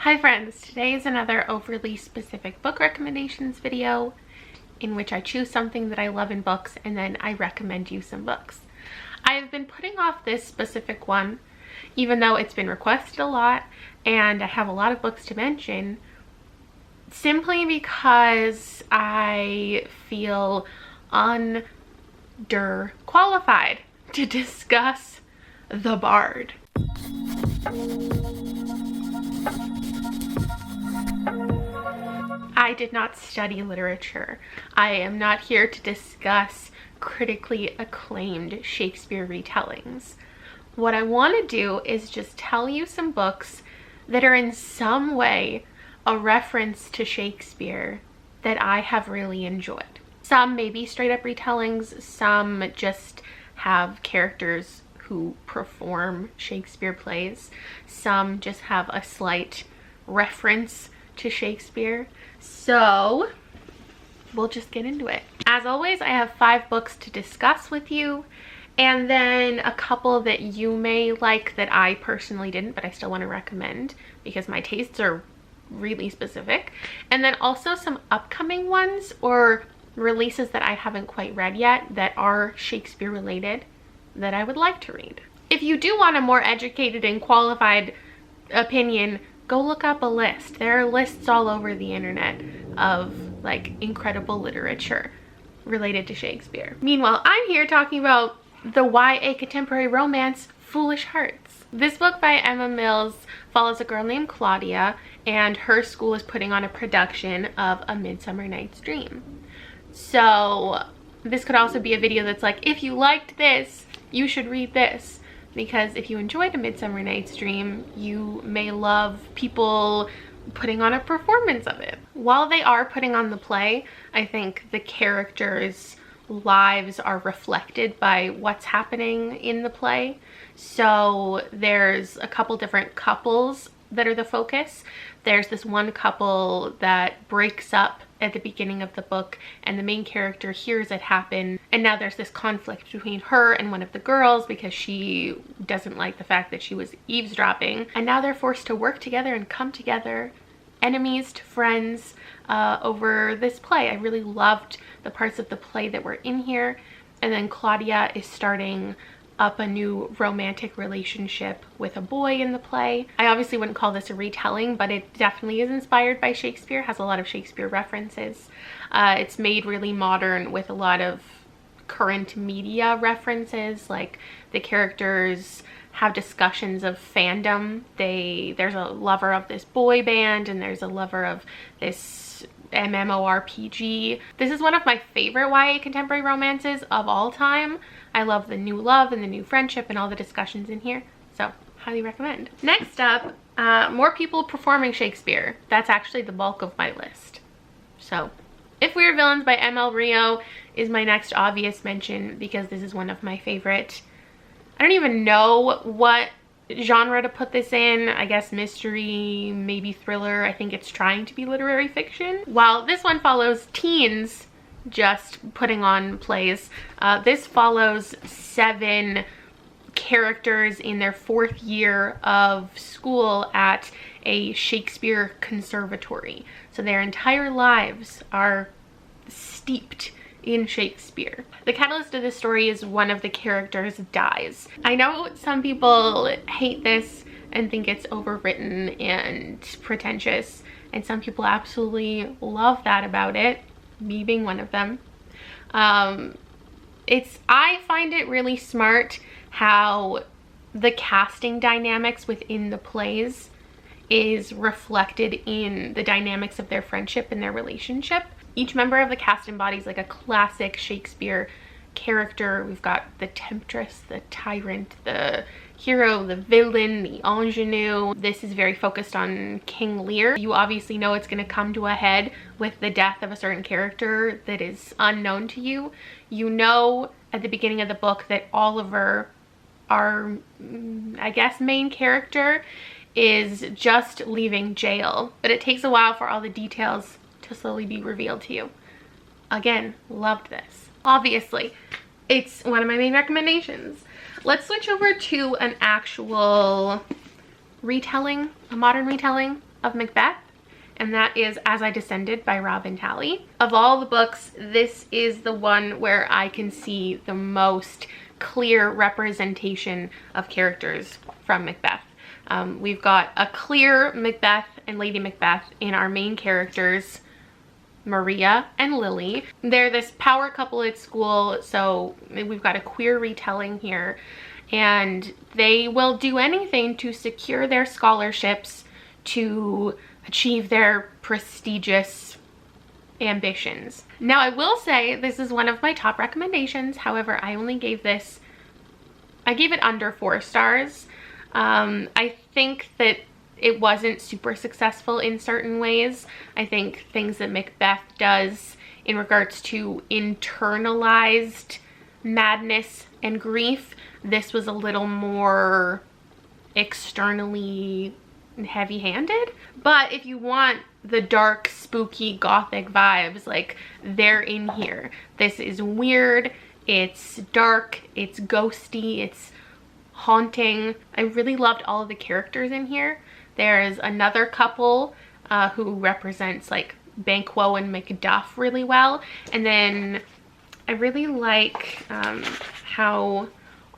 Hi friends, today is another overly specific book recommendations video in which I choose something that I love in books and then I recommend you some books. I've been putting off this specific one even though it's been requested a lot and I have a lot of books to mention, simply because I feel qualified to discuss The Bard. I did not study literature. I am not here to discuss critically acclaimed Shakespeare retellings. What I want to do is just tell you some books that are in some way a reference to Shakespeare that I have really enjoyed. Some may be straight up retellings, some just have characters who perform Shakespeare plays, some just have a slight reference to Shakespeare. So we'll just get into it. As always, I have 5 books to discuss with you, and then a couple that you may like that I personally didn't, but I still want to recommend because my tastes are really specific. And then also some upcoming ones or releases that I haven't quite read yet that are Shakespeare related that I would like to read. If you do want a more educated and qualified opinion, go look up a list. There are lists all over the internet of like incredible literature related to Shakespeare. Meanwhile, I'm here talking about the YA contemporary romance Foolish Hearts. This book by Emma Mills follows a girl named Claudia, and her school is putting on a production of A Midsummer Night's Dream. So this could also be a video that's like, if you liked this, you should read this. Because if you enjoyed A Midsummer Night's Dream, you may love people putting on a performance of it. While they are putting on the play, I think the characters' lives are reflected by what's happening in the play. So there's a couple different couples that are the focus. There's this one couple that breaks up at the beginning of the book and the main character hears it happen, and now there's this conflict between her and one of the girls because she doesn't like the fact that she was eavesdropping, and now they're forced to work together and come together, enemies to friends, over this play. I really loved the parts of the play that were in here. And then Claudia is starting up a new romantic relationship with a boy in the play. I obviously wouldn't call this a retelling, but it definitely is inspired by Shakespeare, has a lot of Shakespeare references. It's made really modern with a lot of current media references, like the characters have discussions of fandom. There's a lover of this boy band and there's a lover of this MMORPG. This is one of my favorite YA contemporary romances of all time. I love the new love and the new friendship and all the discussions in here, so highly recommend. Next up, more people performing Shakespeare. That's actually the bulk of my list. So If We Are Villains by M.L. Rio is my next obvious mention because this is one of my favorite. I don't even know what genre to put this in. I guess mystery, maybe thriller. I think it's trying to be literary fiction. While this one follows teens just putting on plays, this follows 7 characters in their 4th year of school at a Shakespeare conservatory. So their entire lives are steeped in Shakespeare. The catalyst of this story is one of the characters dies. I know some people hate this and think it's overwritten and pretentious, and some people absolutely love that about it, me being one of them. I find it really smart how the casting dynamics within the plays is reflected in the dynamics of their friendship and their relationship. Each member of the cast embodies like a classic Shakespeare character. We've got the temptress, the tyrant, the hero, the villain, the ingenue. This is very focused on King Lear. You obviously know it's going to come to a head with the death of a certain character that is unknown to you. You know at the beginning of the book that Oliver, our, I guess, main character, is just leaving jail, but it takes a while for all the details to slowly be revealed to you. Again, loved this. Obviously, it's one of my main recommendations. Let's switch over to an actual retelling, a modern retelling of Macbeth, and that is As I Descended by Robin Talley. Of all the books, this is the one where I can see the most clear representation of characters from Macbeth. We've got a clear Macbeth and Lady Macbeth in our main characters, Maria and Lily. They're this power couple at school, so we've got a queer retelling here, and they will do anything to secure their scholarships to achieve their prestigious ambitions. Now, I will say this is one of my top recommendations. However, I gave it under 4 stars. I think that it wasn't super successful in certain ways. I think things that Macbeth does in regards to internalized madness and grief, this was a little more externally heavy-handed. But if you want the dark, spooky, gothic vibes, like, they're in here. This is weird, it's dark, it's ghosty, it's haunting. I really loved all of the characters in here. There's another couple who represents like Banquo and Macduff really well. And then I really like how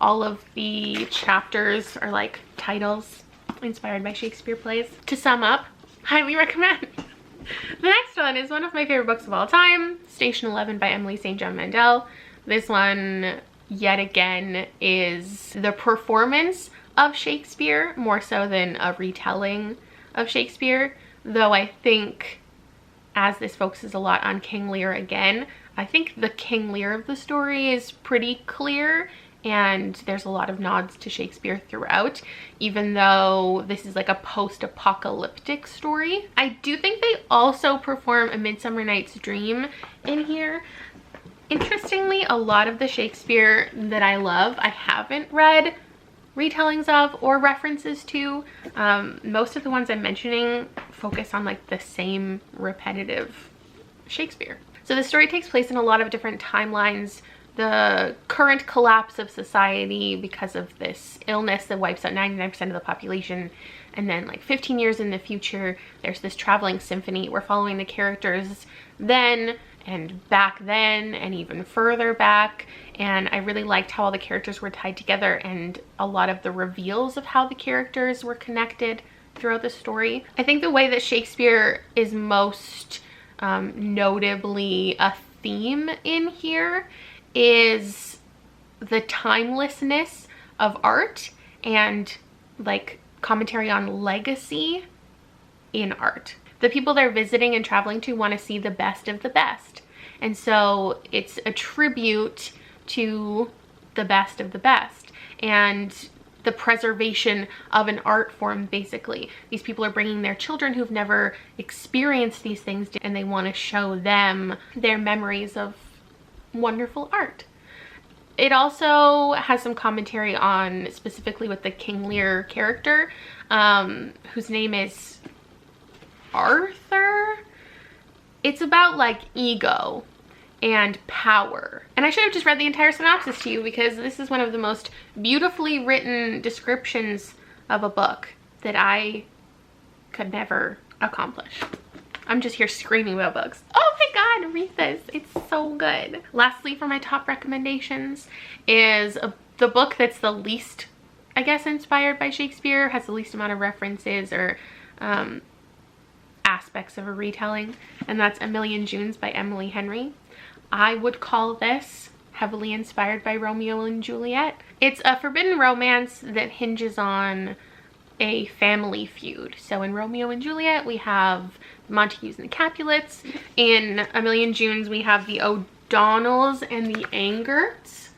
all of the chapters are like titles inspired by Shakespeare plays. To sum up, highly recommend. The next one is one of my favorite books of all time, Station 11 by Emily St. John Mandel. This one, yet again, is the performance of Shakespeare more so than a retelling of Shakespeare, though I think, as this focuses a lot on King Lear again, I think the King Lear of the story is pretty clear, and there's a lot of nods to Shakespeare throughout, even though this is like a post-apocalyptic story. I do think they also perform A Midsummer Night's Dream in here. Interestingly, a lot of the Shakespeare that I love, I haven't read retellings of or references to. Most of the ones I'm mentioning focus on like the same repetitive Shakespeare. So the story takes place in a lot of different timelines. The current collapse of society because of this illness that wipes out 99% of the population, and then like 15 years in the future, there's this traveling symphony. We're following the characters then and back then and even further back, and I really liked how all the characters were tied together and a lot of the reveals of how the characters were connected throughout the story. I think the way that Shakespeare is most notably a theme in here is the timelessness of art and like commentary on legacy in art. The people they're visiting and traveling to want to see the best of the best, and so it's a tribute to the best of the best and the preservation of an art form. Basically, these people are bringing their children who've never experienced these things, and they want to show them their memories of wonderful art. It also has some commentary on, specifically with the King Lear character, whose name is Arthur. It's about like ego and power. And I should have just read the entire synopsis to you, because this is one of the most beautifully written descriptions of a book that I could never accomplish. I'm just here screaming about books. Oh my god, read this. It's so good. Lastly, for my top recommendations is the book that's the least, I guess, inspired by Shakespeare, has the least amount of references or aspects of a retelling, and that's A Million Junes by Emily Henry. I would call this heavily inspired by Romeo and Juliet. It's a forbidden romance that hinges on a family feud. So in Romeo and Juliet, we have the Montagues and the Capulets. In A Million Junes, we have the O'Donnells and the Angerts,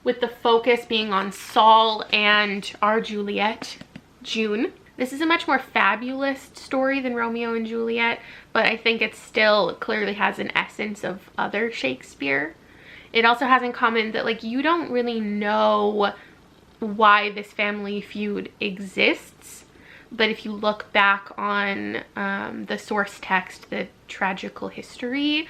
with the focus being on Saul and our Juliet, June. This is a much more fabulous story than Romeo and Juliet, but I think it still clearly has an essence of other Shakespeare. It also has in common that like you don't really know why this family feud exists, but if you look back on the source text, the tragical history,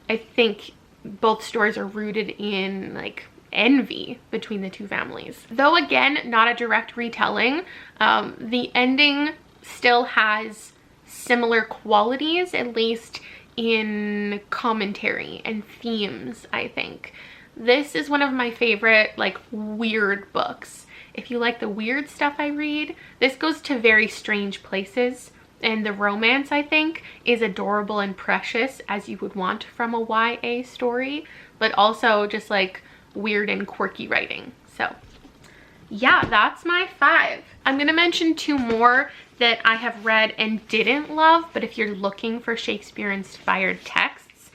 I think both stories are rooted in like envy between the two families. Though again, not a direct retelling, the ending still has similar qualities, at least in commentary and themes, I think. This is one of my favorite, like, weird books. If you like the weird stuff I read, this goes to very strange places. And the romance, I think, is adorable and precious, as you would want from a YA story, but also just like weird and quirky writing. So yeah, that's my 5. I'm gonna mention 2 more that I have read and didn't love, but if you're looking for Shakespeare-inspired texts,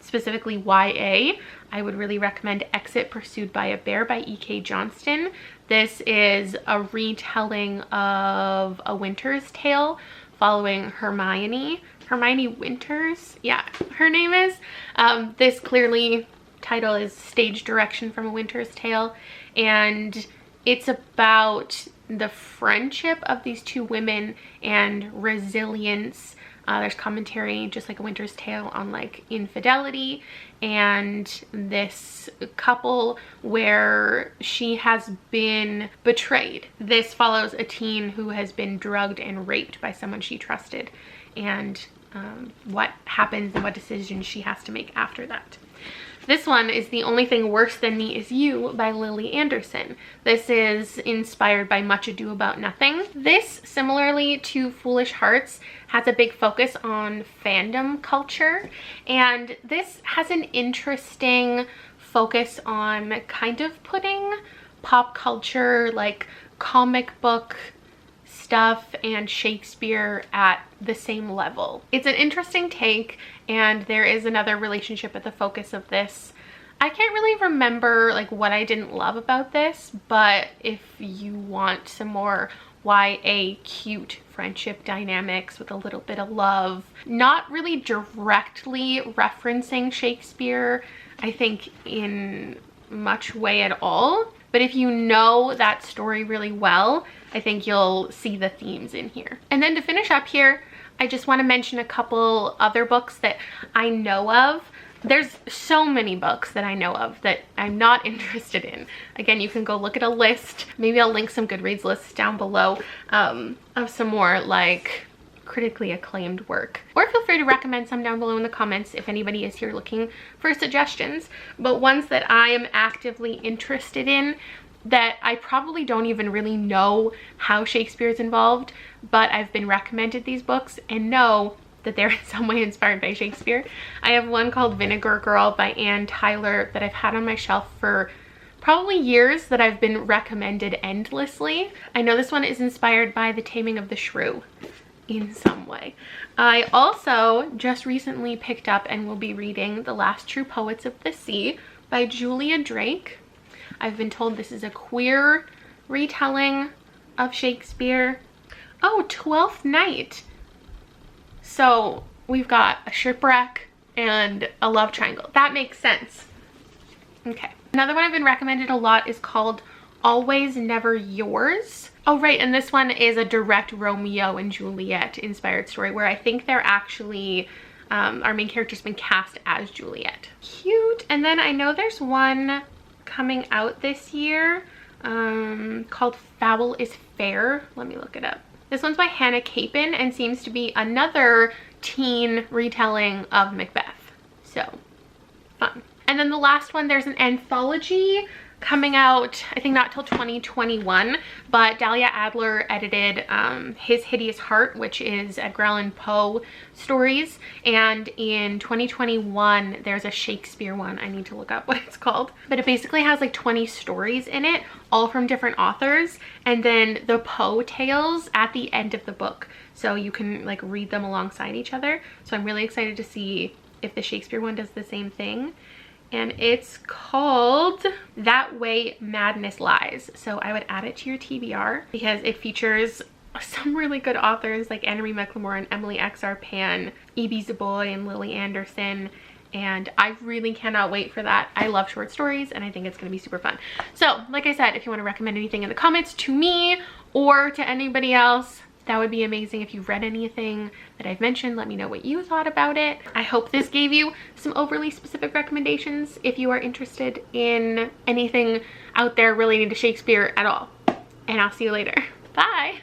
specifically YA, I would really recommend Exit Pursued by a Bear by E.K. Johnston. This is a retelling of A Winter's Tale following Hermione Winters, yeah, her name is. This clearly title is Stage Direction from A Winter's Tale, and it's about the friendship of these 2 women and resilience. There's commentary, just like A Winter's Tale, on like infidelity and this couple where she has been betrayed. This follows a teen who has been drugged and raped by someone she trusted, and what happens and what decisions she has to make after that. This one is The Only Thing Worse Than Me Is You by Lily Anderson. This is inspired by Much Ado About Nothing. This, similarly to Foolish Hearts, has a big focus on fandom culture, and this has an interesting focus on kind of putting pop culture, like comic book stuff and Shakespeare at the same level. It's an interesting take, and there is another relationship at the focus of this. I can't really remember like what I didn't love about this, but if you want some more YA cute friendship dynamics with a little bit of love, not really directly referencing Shakespeare, I think, in much way at all, but if you know that story really well, I think you'll see the themes in here. And then to finish up here, I just want to mention a couple other books that I know of. There's so many books that I know of that I'm not interested in. Again, you can go look at a list. Maybe I'll link some Goodreads lists down below of some more like critically acclaimed work. Or feel free to recommend some down below in the comments if anybody is here looking for suggestions. But ones that I am actively interested in that I probably don't even really know how Shakespeare's involved, but I've been recommended these books and know that they're in some way inspired by Shakespeare. I have one called Vinegar Girl by Anne Tyler that I've had on my shelf for probably years, that I've been recommended endlessly. I know this one is inspired by The Taming of the Shrew in some way. I also just recently picked up and will be reading The Last True Poets of the Sea by Julia Drake. I've been told this is a queer retelling of Shakespeare. Oh, Twelfth Night. So we've got a shipwreck and a love triangle. That makes sense. Okay. Another one I've been recommended a lot is called Always Never Yours. Oh, right. And this one is a direct Romeo and Juliet inspired story where I think they're actually, our main character's been cast as Juliet. Cute. And then I know there's one coming out this year called Foul is Fair. Let me look it up. This one's by Hannah Capin and seems to be another teen retelling of Macbeth. So, fun. And then the last one, there's an anthology coming out, I think not till 2021, but Dahlia Adler edited His Hideous Heart, which is Edgar Allan Poe stories, and in 2021 there's a Shakespeare one. I need to look up what it's called, but it basically has like 20 stories in it, all from different authors, and then the Poe tales at the end of the book, so you can like read them alongside each other. So I'm really excited to see if the Shakespeare one does the same thing. And it's called That Way Madness Lies. So I would add it to your TBR because it features some really good authors like Anne Marie McLemore and Emily X.R. Pan, E.B. Zaboy and Lily Anderson. And I really cannot wait for that. I love short stories and I think it's going to be super fun. So like I said, if you want to recommend anything in the comments to me or to anybody else, That would be amazing. If you've read anything that I've mentioned, let me know what you thought about it. I hope this gave you some overly specific recommendations if you are interested in anything out there relating to Shakespeare at all. And I'll see you later. Bye!